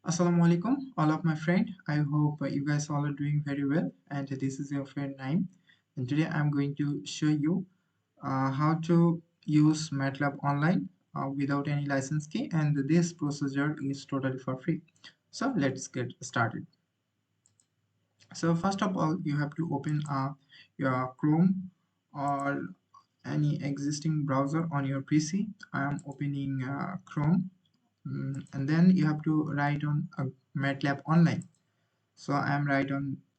Assalamu alaikum, all of my friend. I hope you guys all are doing very well. And this is your friend Naim. And today I'm going to show you how to use MATLAB online without any license key. And this procedure is totally for free. So let's get started. So first of all, you have to open your Chrome or any existing browser on your PC. I am opening Chrome. And then you have to write on MATLAB online. So I am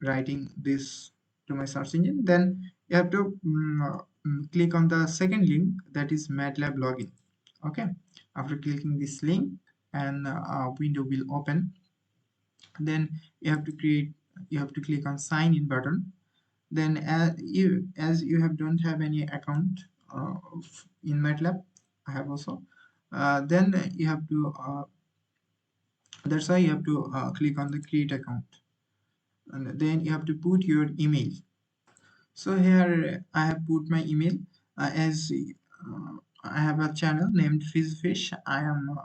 writing this to my search engine. Then you have to click on the second link, that is MATLAB login. Okay, after clicking this link, and a window will open. Then you have to click on sign in button. Then as you have don't have any account in MATLAB, I have also. Then you have to that's why you have to click on the create account, and then you have to put your email. So here I have put my email as I have a channel named Physifish. I am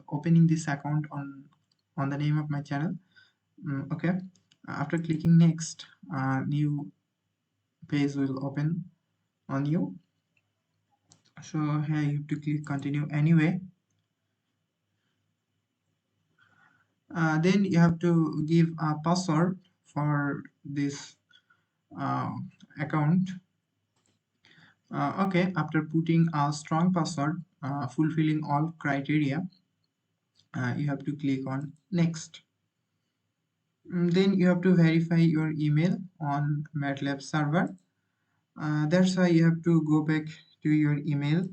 opening this account on the name of my channel. Okay, after clicking next, new page will open on you. So here you have to click continue anyway. Then you have to give a password for this uh, account. Okay, after putting a strong password, fulfilling all criteria, you have to click on next. Then you have to verify your email on MATLAB server. That's why you have to go back to your email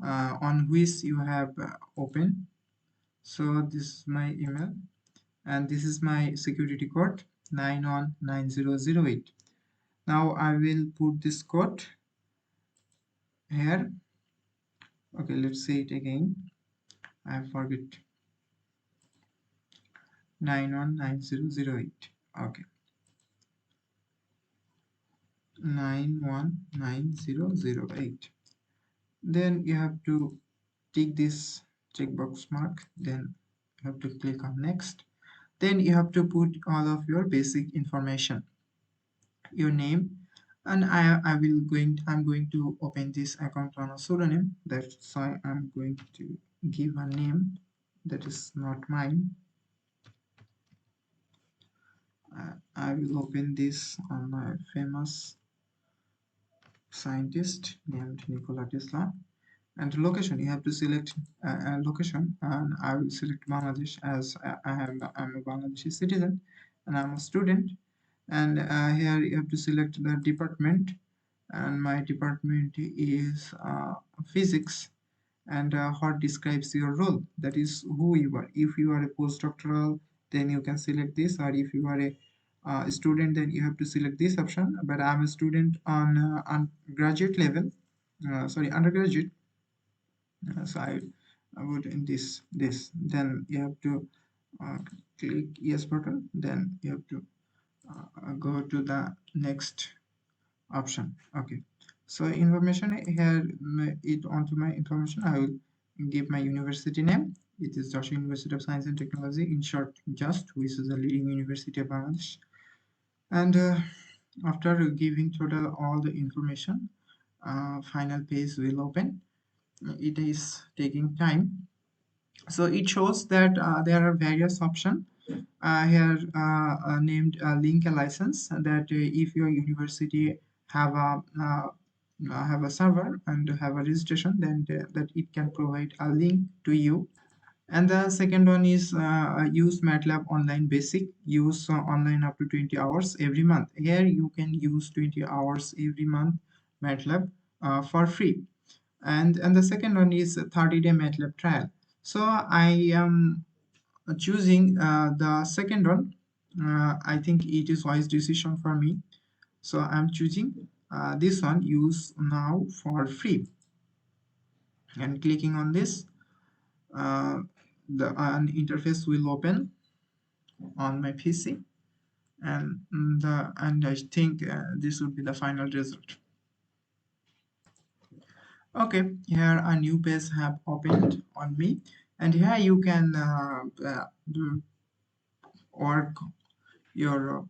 on which you have opened. So this is my email, and this is my security code 919008. Now I will put this code here. Okay, let's say it again. I forget. 919008. Okay, 919008. Then you have to tick this checkbox mark. Then you have to click on next. Then you have to put all of your basic information, your name, and I'm going to open this account on a pseudonym. That's why I'm going to give a name that is not mine. I will open this on my famous scientist named Nikola Tesla. And location, you have to select a location, and I will select Bangladesh as I'm a Bangladeshi citizen and I'm a student. And here you have to select the department, and my department is physics. And what describes your role, that is who you are. If you are a postdoctoral, then you can select this, or if you are a student, then you have to select this option. But I'm a student on graduate level, sorry, undergraduate. So I would in this. Then you have to uh, click yes button. Then you have to go to the next option. Okay, so information here, it onto my information, I will give my university name. It is Joshua University of Science and Technology, in short JUST, which is a leading university of Bangladesh. And after giving total all the information, final page will open. It is taking time. So it shows that there are various options here named link a license, that if your university have a server and have a registration, then that it can provide a link to you. And the second one is use MATLAB online basic, use online up to 20 hours every month. Here you can use 20 hours every month MATLAB for free. And the second one is a 30-day MATLAB trial. So I am choosing the second one. I think it is wise decision for me. So I'm choosing this one, use now for free, and clicking on this. The an interface will open on my PC, and I think this would be the final result. Okay, here a new page have opened on me, And here you can do work your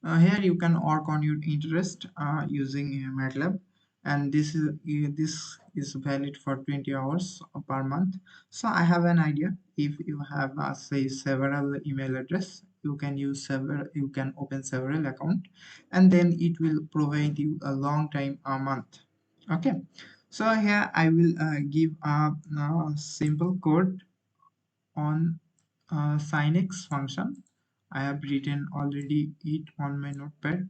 here you can work on your interest using MATLAB, and this is valid for 20 hours per month. So I have an idea. If you have say several email address, you can open several account, and then it will provide you a long time a month. Okay, so here I will give a simple code on sinx function. I have written already it on my notepad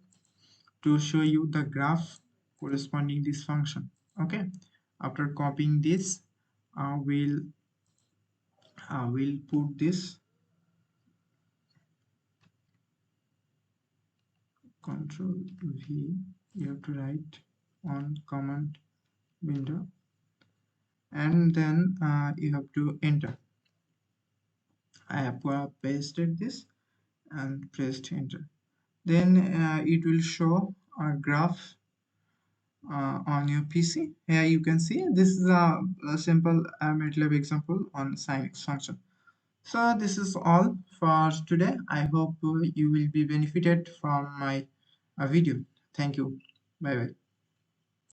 to show you the graph corresponding this function. Okay, after copying this, we'll put this control V. You have to write on command window, and then you have to enter. I have pasted this and pressed enter. Then it will show a graph on your PC. Here you can see this is a simple MATLAB example on sinx function. So this is all for today. I hope you will be benefited from my video. Thank you. Bye bye.